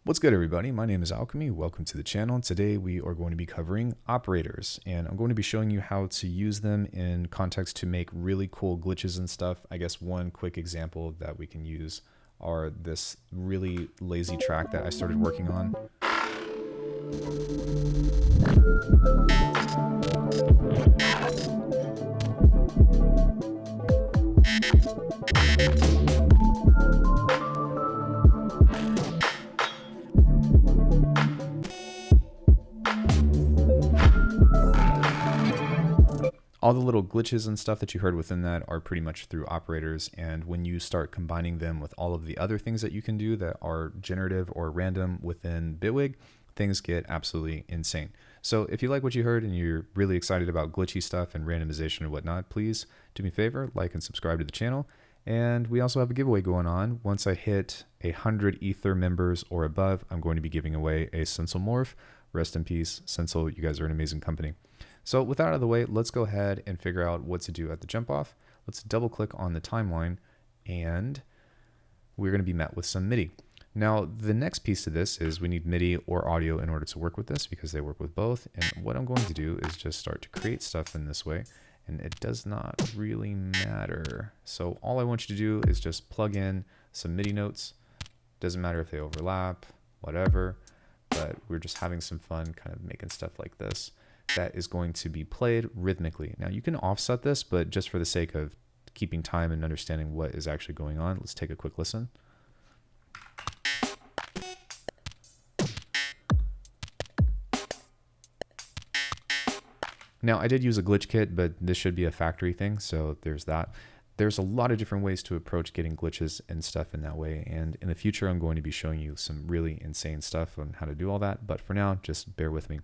What's good, everybody? My name is Alckemy. Welcome to the channel. Today we are going to be covering operators, and I'm going to be showing you how to use them in context to make really cool glitches and stuff. I guess one quick example that we can use are this really lazy track that I started working on. All the little glitches and stuff that you heard within that are pretty much through operators, and when you start combining them with all of the other things that you can do that are generative or random within Bitwig, things get absolutely insane. So if you like what you heard and you're really excited about glitchy stuff and randomization and whatnot, please do me a favor, like and subscribe to the channel. And we also have a giveaway going on. Once I hit 100 Aether members or above, I'm going to be giving away a Stencil Morph. Rest in peace, Stencil. You guys are an amazing company. So with that out of the way, let's go ahead and figure out what to do at the jump off. Let's double click on the timeline, and we're going to be met with some MIDI. Now, the next piece to this is we need MIDI or audio in order to work with this because they work with both. And what I'm going to do is just start to create stuff in this way, and it does not really matter. So all I want you to do is just plug in some MIDI notes. Doesn't matter if they overlap, whatever, but we're just having some fun kind of making stuff like this that is going to be played rhythmically. Now you can offset this, but just for the sake of keeping time and understanding what is actually going on, let's take a quick listen. Now I did use a glitch kit, but this should be a factory thing, so there's that. There's a lot of different ways to approach getting glitches and stuff in that way, and in the future I'm going to be showing you some really insane stuff on how to do all that, but for now, just bear with me.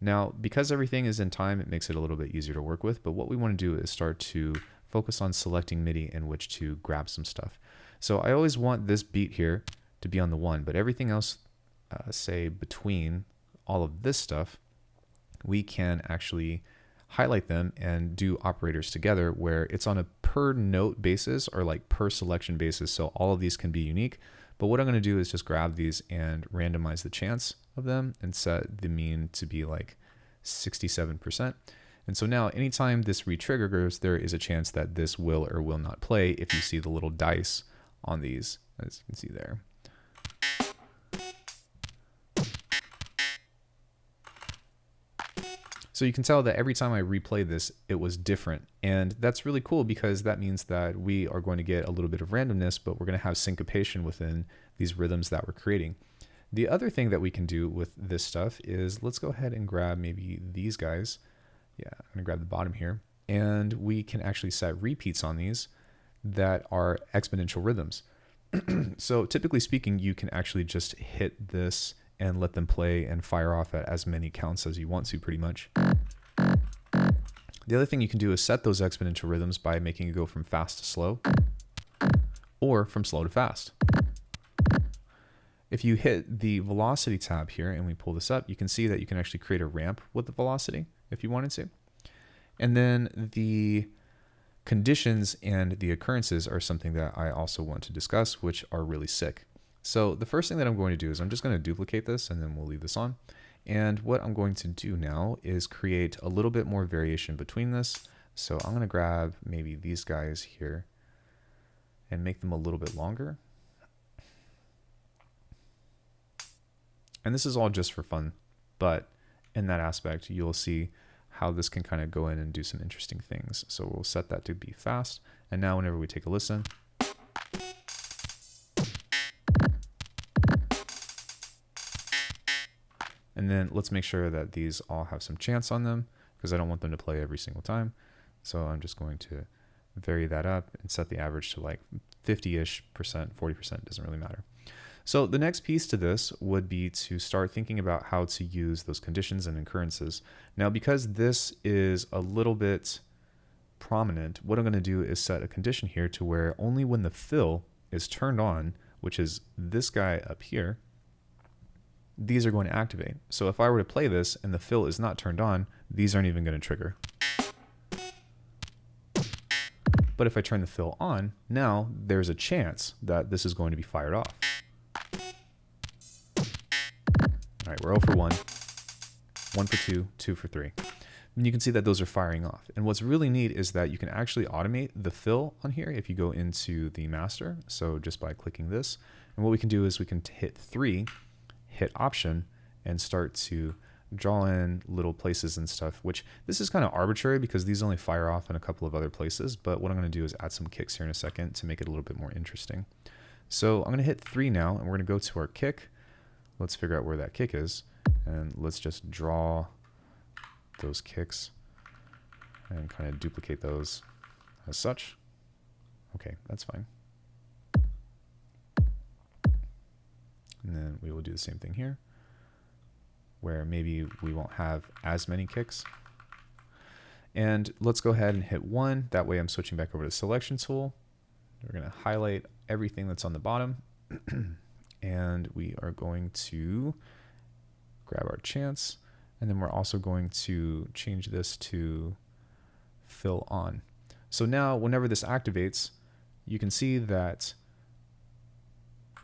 Now, because everything is in time, it makes it a little bit easier to work with, but what we want to do is start to focus on selecting MIDI in which to grab some stuff. So I always want this beat here to be on the 1, but everything else, say between all of this stuff, we can actually highlight them and do operators together where it's on a per note basis or like per selection basis, so all of these can be unique. But what I'm going to do is just grab these and randomize the chance of them and set the mean to be like 67%. And so now anytime this re-triggers, there is a chance that this will or will not play if you see the little dice on these, as you can see there. So you can tell that every time I replay this, it was different. And that's really cool because that means that we are going to get a little bit of randomness, but we're going to have syncopation within these rhythms that we're creating. The other thing that we can do with this stuff is let's go ahead and grab maybe these guys. Yeah, I'm going to grab the bottom here. And we can actually set repeats on these that are exponential rhythms. So typically speaking, you can actually just hit this and let them play and fire off at as many counts as you want to, pretty much. The other thing you can do is set those exponential rhythms by making it go from fast to slow or from slow to fast. If you hit the velocity tab here and we pull this up, you can see that you can actually create a ramp with the velocity if you wanted to. And then the conditions and the occurrences are something that I also want to discuss, which are really sick. So the first thing that I'm going to do is I'm just going to duplicate this and then we'll leave this on. And what I'm going to do now is create a little bit more variation between this. So I'm going to grab maybe these guys here and make them a little bit longer. And this is all just for fun, but in that aspect, you'll see how this can kind of go in and do some interesting things. So we'll set that to be fast. And now whenever we take a listen, and then let's make sure that these all have some chance on them because I don't want them to play every single time. So I'm just going to vary that up and set the average to like 50-ish percent, 40%, doesn't really matter. So the next piece to this would be to start thinking about how to use those conditions and occurrences. Now, because this is a little bit prominent, what I'm going to do is set a condition here to where only when the fill is turned on, which is this guy up here, these are going to activate. So if I were to play this and the fill is not turned on, these aren't even going to trigger. But if I turn the fill on, now there's a chance that this is going to be fired off. All right, we're 0 for 1, 1 for 2, 2 for 3. And you can see that those are firing off. And what's really neat is that you can actually automate the fill on here if you go into the master. So just by clicking this. And what we can do is we can hit 3, hit option, and start to draw in little places and stuff, which this is kind of arbitrary because these only fire off in a couple of other places. But what I'm going to do is add some kicks here in a second to make it a little bit more interesting. So I'm going to hit 3 now, and we're going to go to our kick. Let's figure out where that kick is. And let's just draw those kicks and kind of duplicate those as such. Okay, that's fine. And then we will do the same thing here, where maybe we won't have as many kicks. And let's go ahead and hit 1. That way I'm switching back over to the selection tool. We're going to highlight everything that's on the bottom. And we are going to grab our chance. And then we're also going to change this to fill on. So now whenever this activates, you can see that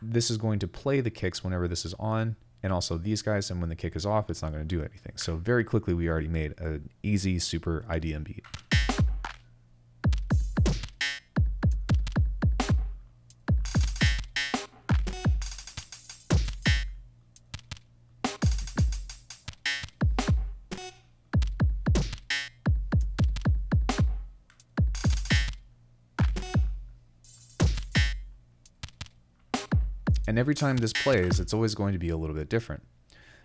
this is going to play the kicks whenever this is on, and also these guys, and when the kick is off, it's not going to do anything. So very quickly, we already made an easy, super IDM beat. And every time this plays, it's always going to be a little bit different.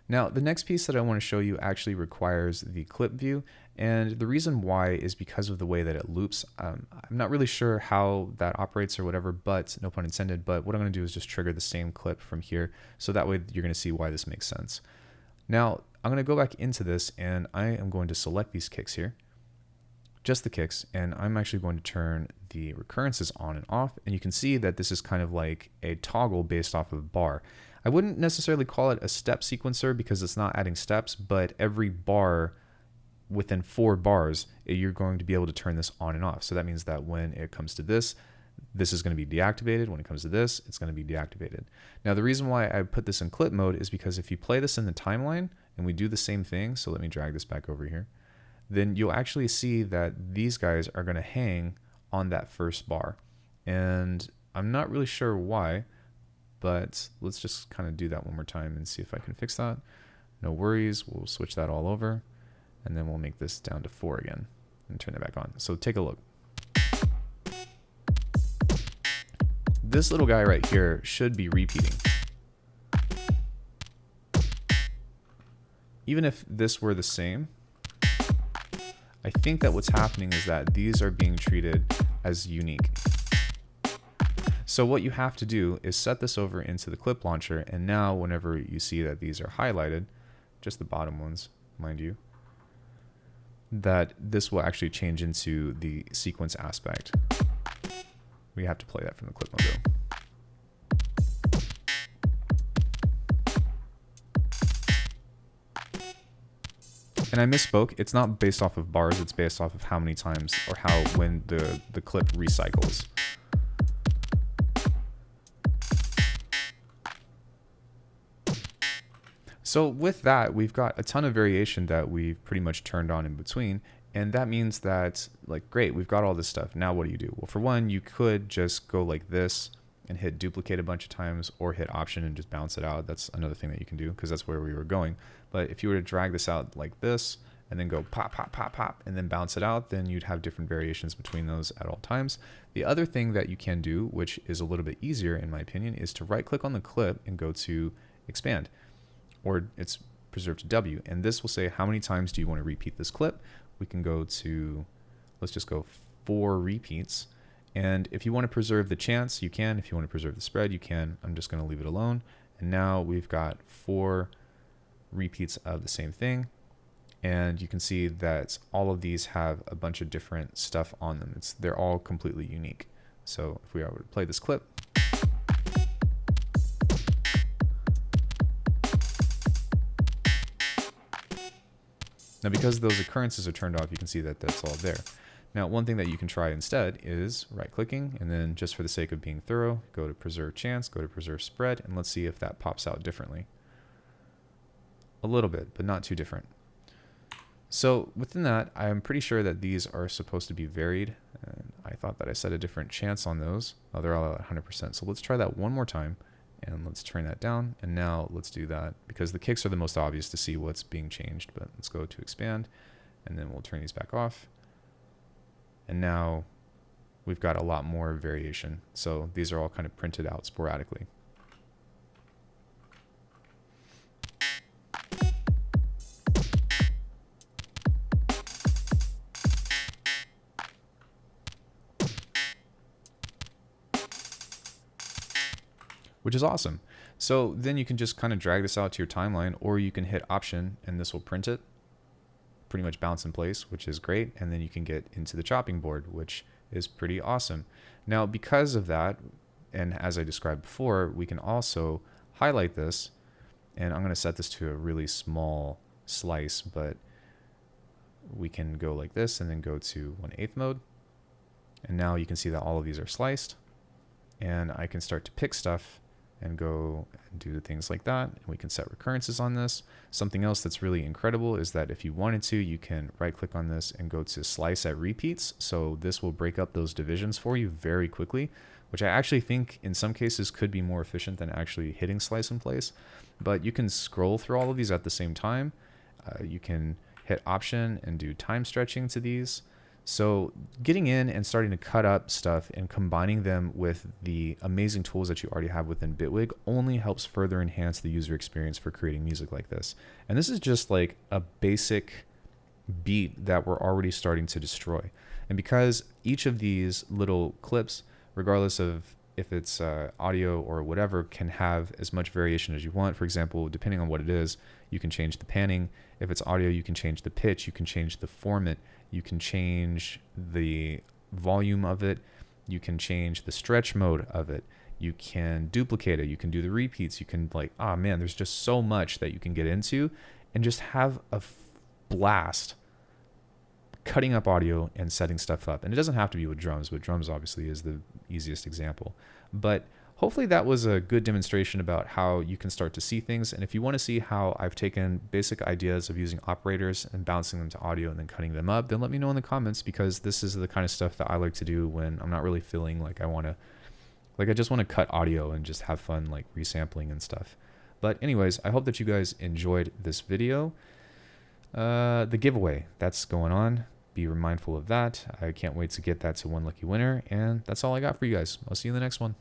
Now, the next piece that I want to show you actually requires the clip view. And the reason why is because of the way that it loops. I'm not really sure how that operates or whatever, but no pun intended. But what I'm going to do is just trigger the same clip from here. So that way you're going to see why this makes sense. Now, I'm going to go back into this and I am going to select these kicks here. Just the kicks, and I'm actually going to turn the recurrences on and off, and you can see that this is kind of like a toggle based off of a bar. I wouldn't necessarily call it a step sequencer because it's not adding steps, but every bar within 4 bars, you're going to be able to turn this on and off. So that means that when it comes to this, this is going to be deactivated. When it comes to this, it's going to be deactivated. Now, the reason why I put this in clip mode is because if you play this in the timeline and we do the same thing, so let me drag this back over here, then you'll actually see that these guys are going to hang on that first bar. And I'm not really sure why, but let's just kind of do that one more time and see if I can fix that. No worries, we'll switch that all over, and then we'll make this down to 4 again and turn it back on. So take a look. This little guy right here should be repeating. Even if this were the same, I think that what's happening is that these are being treated as unique. So what you have to do is set this over into the clip launcher, and now whenever you see that these are highlighted, just the bottom ones, mind you, that this will actually change into the sequence aspect. We have to play that from the clip mode though. And I misspoke, it's not based off of bars, it's based off of how many times or when the clip recycles. So with that, we've got a ton of variation that we've pretty much turned on in between. And that means that, like, great, we've got all this stuff. Now what do you do? Well, for one, you could just go like this and hit duplicate a bunch of times, or hit option and just bounce it out. That's another thing that you can do because that's where we were going. But if you were to drag this out like this and then go pop, pop, pop, pop, and then bounce it out, then you'd have different variations between those at all times. The other thing that you can do, which is a little bit easier in my opinion, is to right click on the clip and go to expand, or it's preserved to W. And this will say how many times do you want to repeat this clip. We can go to, let's just go 4 repeats. And if you want to preserve the chance, you can. If you want to preserve the spread, you can. I'm just going to leave it alone. And now we've got 4 repeats of the same thing. And you can see that all of these have a bunch of different stuff on them. They're all completely unique. So if we were to play this clip, now because those occurrences are turned off, you can see that that's all there. Now, one thing that you can try instead is right-clicking, and then just for the sake of being thorough, go to Preserve Chance, go to Preserve Spread, and let's see if that pops out differently. a little bit, but not too different. So within that, I'm pretty sure that these are supposed to be varied. And I thought that I set a different chance on those. Oh, they're all at 100%. So let's try that one more time. And let's turn that down. And now let's do that because the kicks are the most obvious to see what's being changed. But let's go to expand. And then we'll turn these back off. And now we've got a lot more variation. So these are all kind of printed out sporadically. Which is awesome. So then you can just kind of drag this out to your timeline, or you can hit Option and this will print it, pretty much bounce in place, which is great. And then you can get into the chopping board, which is pretty awesome. Now, because of that, and as I described before, we can also highlight this, and I'm going to set this to a really small slice, but we can go like this and then go to 1/8 mode. And now you can see that all of these are sliced, and I can start to pick stuff and go and do things like that. And we can set recurrences on this. Something else that's really incredible is that if you wanted to, you can right click on this and go to slice at repeats. So this will break up those divisions for you very quickly, which I actually think in some cases could be more efficient than actually hitting slice in place. But you can scroll through all of these at the same time. You can hit Option and do time stretching to these. So getting in and starting to cut up stuff and combining them with the amazing tools that you already have within Bitwig only helps further enhance the user experience for creating music like this. And this is just like a basic beat that we're already starting to destroy. And because each of these little clips, regardless of if it's audio or whatever, can have as much variation as you want. For example, depending on what it is, you can change the panning. If it's audio, you can change the pitch, you can change the format, you can change the volume of it, you can change the stretch mode of it, you can duplicate it, you can do the repeats, you can like, oh man, there's just so much that you can get into and just have a blast cutting up audio and setting stuff up. And it doesn't have to be with drums, but drums obviously is the easiest example. But hopefully that was a good demonstration about how you can start to see things. And if you want to see how I've taken basic ideas of using operators and bouncing them to audio and then cutting them up, then let me know in the comments, because this is the kind of stuff that I like to do when I'm not really feeling like I just want to cut audio and just have fun like resampling and stuff. But anyways, I hope that you guys enjoyed this video. The giveaway that's going on, be mindful of that. I can't wait to get that to one lucky winner, and that's all I got for you guys. I'll see you in the next one.